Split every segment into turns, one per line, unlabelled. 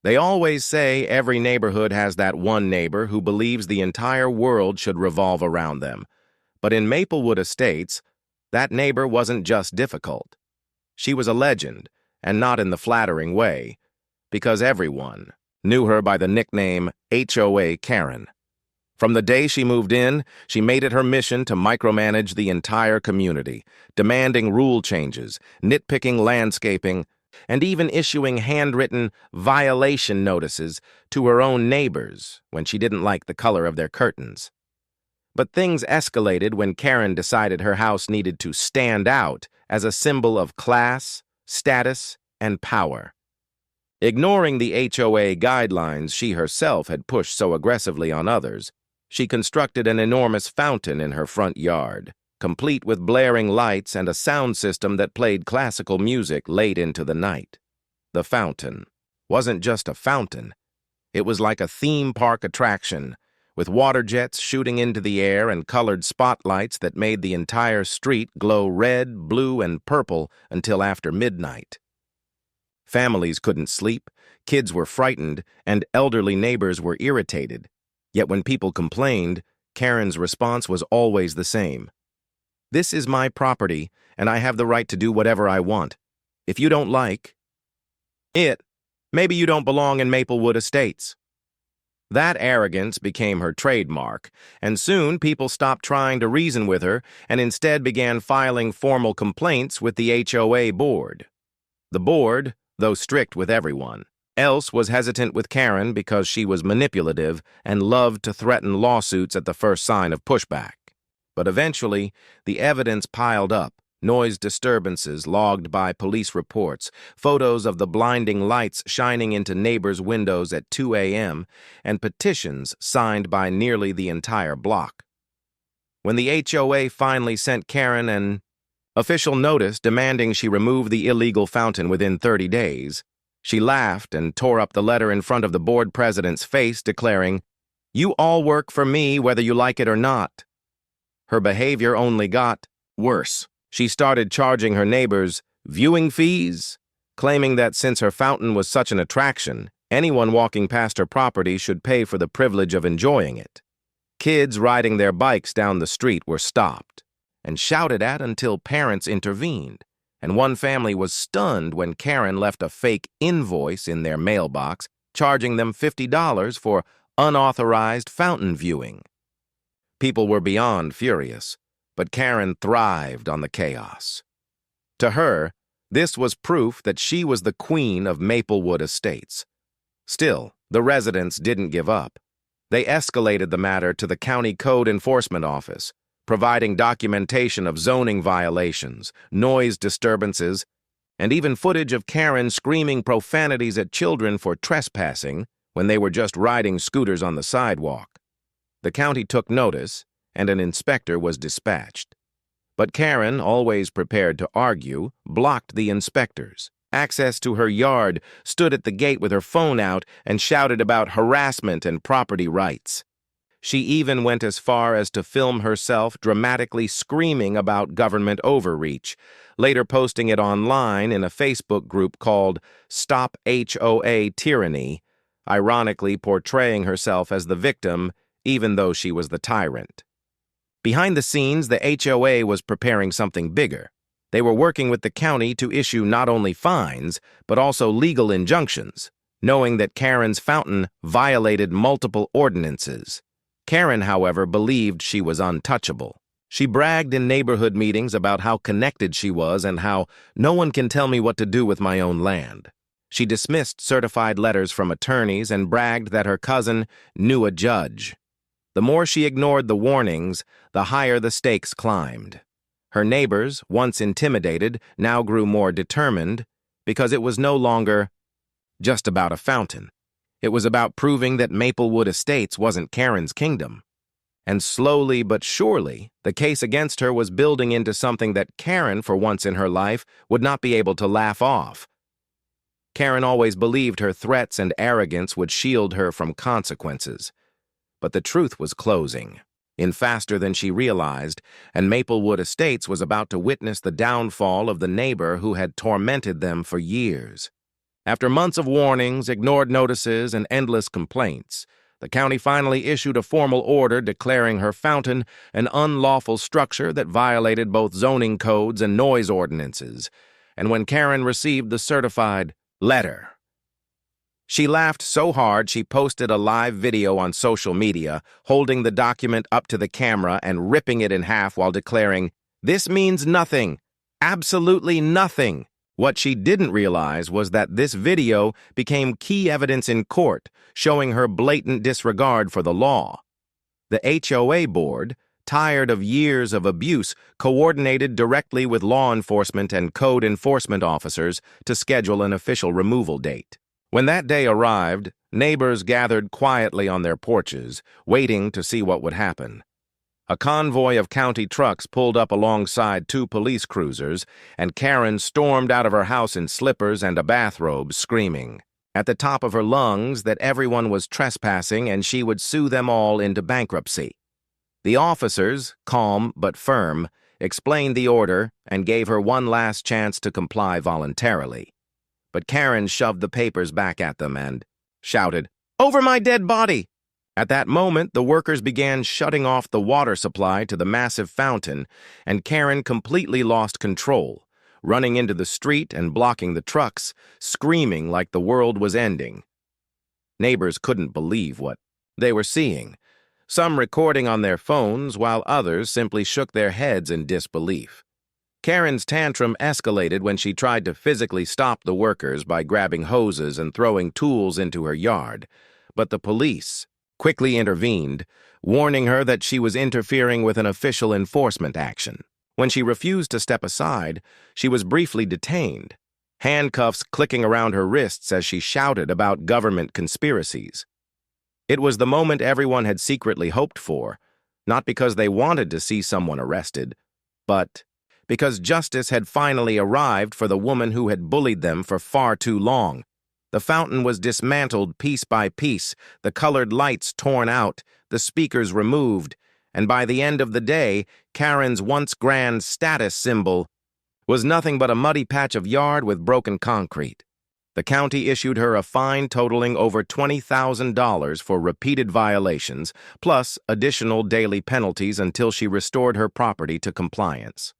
They always say every neighborhood has that one neighbor who believes the entire world should revolve around them. But in Maplewood Estates, that neighbor wasn't just difficult. She was a legend, and not in the flattering way, because everyone knew her by the nickname HOA Karen. From the day she moved in, she made it her mission to micromanage the entire community, demanding rule changes, nitpicking landscaping, and even issuing handwritten violation notices to her own neighbors when she didn't like the color of their curtains. But things escalated when Karen decided her house needed to stand out as a symbol of class, status, and power. Ignoring the HOA guidelines she herself had pushed so aggressively on others, she constructed an enormous fountain in her front yard, complete with blaring lights and a sound system that played classical music late into the night. The fountain wasn't just a fountain. It was like a theme park attraction, with water jets shooting into the air and colored spotlights that made the entire street glow red, blue, and purple until after midnight. Families couldn't sleep, kids were frightened, and elderly neighbors were irritated. Yet when people complained, Karen's response was always the same. "This is my property, and I have the right to do whatever I want. If you don't like it, maybe you don't belong in Maplewood Estates." That arrogance became her trademark, and soon people stopped trying to reason with her and instead began filing formal complaints with the HOA board. The board, though strict with everyone else, was hesitant with Karen because she was manipulative and loved to threaten lawsuits at the first sign of pushback. But eventually, the evidence piled up: noise disturbances logged by police reports, photos of the blinding lights shining into neighbors' windows at 2 a.m., and petitions signed by nearly the entire block. When the HOA finally sent Karen an official notice demanding she remove the illegal fountain within 30 days, she laughed and tore up the letter in front of the board president's face, declaring, "You all work for me whether you like it or not." Her behavior only got worse. She started charging her neighbors viewing fees, claiming that since her fountain was such an attraction, anyone walking past her property should pay for the privilege of enjoying it. Kids riding their bikes down the street were stopped and shouted at until parents intervened, and one family was stunned when Karen left a fake invoice in their mailbox, charging them $50 for unauthorized fountain viewing. People were beyond furious, but Karen thrived on the chaos. To her, this was proof that she was the queen of Maplewood Estates. Still, the residents didn't give up. They escalated the matter to the county code enforcement office, providing documentation of zoning violations, noise disturbances, and even footage of Karen screaming profanities at children for trespassing when they were just riding scooters on the sidewalk. The county took notice, and an inspector was dispatched. But Karen, always prepared to argue, blocked the inspectors. Access to her yard, stood at the gate with her phone out, and shouted about harassment and property rights. She even went as far as to film herself dramatically screaming about government overreach, later posting it online in a Facebook group called Stop HOA Tyranny, ironically portraying herself as the victim even though she was the tyrant. Behind the scenes, the HOA was preparing something bigger. They were working with the county to issue not only fines, but also legal injunctions, knowing that Karen's fountain violated multiple ordinances. Karen, however, believed she was untouchable. She bragged in neighborhood meetings about how connected she was and how no one can tell me what to do with my own land. She dismissed certified letters from attorneys and bragged that her cousin knew a judge. The more she ignored the warnings, the higher the stakes climbed. Her neighbors, once intimidated, now grew more determined because it was no longer just about a fountain. It was about proving that Maplewood Estates wasn't Karen's kingdom. And slowly but surely, the case against her was building into something that Karen, for once in her life, would not be able to laugh off. Karen always believed her threats and arrogance would shield her from consequences. But the truth was closing in faster than she realized, and Maplewood Estates was about to witness the downfall of the neighbor who had tormented them for years. After months of warnings, ignored notices, and endless complaints, the county finally issued a formal order declaring her fountain an unlawful structure that violated both zoning codes and noise ordinances. And when Karen received the certified letter, she laughed so hard she posted a live video on social media, holding the document up to the camera and ripping it in half while declaring, "This means nothing. Absolutely nothing." What she didn't realize was that this video became key evidence in court, showing her blatant disregard for the law. The HOA board, tired of years of abuse, coordinated directly with law enforcement and code enforcement officers to schedule an official removal date. When that day arrived, neighbors gathered quietly on their porches, waiting to see what would happen. A convoy of county trucks pulled up alongside two police cruisers, and Karen stormed out of her house in slippers and a bathrobe, screaming at the top of her lungs that everyone was trespassing and she would sue them all into bankruptcy. The officers, calm but firm, explained the order and gave her one last chance to comply voluntarily. But Karen shoved the papers back at them and shouted, "Over my dead body!" At that moment, the workers began shutting off the water supply to the massive fountain, and Karen completely lost control, running into the street and blocking the trucks, screaming like the world was ending. Neighbors couldn't believe what they were seeing, some recording on their phones while others simply shook their heads in disbelief. Karen's tantrum escalated when she tried to physically stop the workers by grabbing hoses and throwing tools into her yard, but the police quickly intervened, warning her that she was interfering with an official enforcement action. When she refused to step aside, she was briefly detained, handcuffs clicking around her wrists as she shouted about government conspiracies. It was the moment everyone had secretly hoped for, not because they wanted to see someone arrested, but because justice had finally arrived for the woman who had bullied them for far too long. The fountain was dismantled piece by piece, the colored lights torn out, the speakers removed, and by the end of the day, Karen's once grand status symbol was nothing but a muddy patch of yard with broken concrete. The county issued her a fine totaling over $20,000 for repeated violations, plus additional daily penalties until she restored her property to compliance.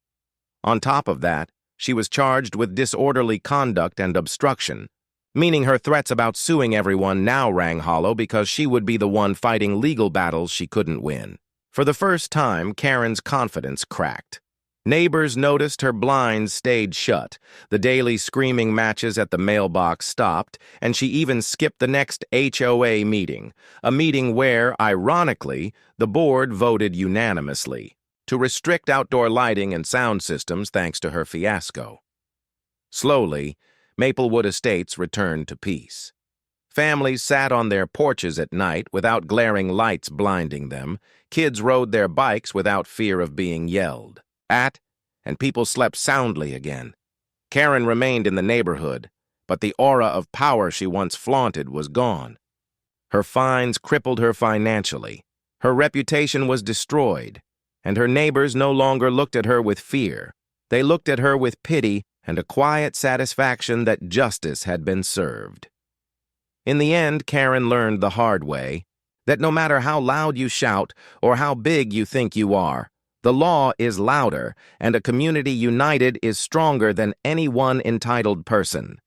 On top of that, she was charged with disorderly conduct and obstruction, meaning her threats about suing everyone now rang hollow because she would be the one fighting legal battles she couldn't win. For the first time, Karen's confidence cracked. Neighbors noticed her blinds stayed shut, the daily screaming matches at the mailbox stopped, and she even skipped the next HOA meeting, a meeting where, ironically, the board voted unanimously to restrict outdoor lighting and sound systems thanks to her fiasco. Slowly, Maplewood Estates returned to peace. Families sat on their porches at night without glaring lights blinding them, kids rode their bikes without fear of being yelled at, and people slept soundly again. Karen remained in the neighborhood, but the aura of power she once flaunted was gone. Her fines crippled her financially, her reputation was destroyed, and her neighbors no longer looked at her with fear. They looked at her with pity and a quiet satisfaction that justice had been served. In the end, Karen learned the hard way that no matter how loud you shout or how big you think you are, the law is louder, and a community united is stronger than any one entitled person.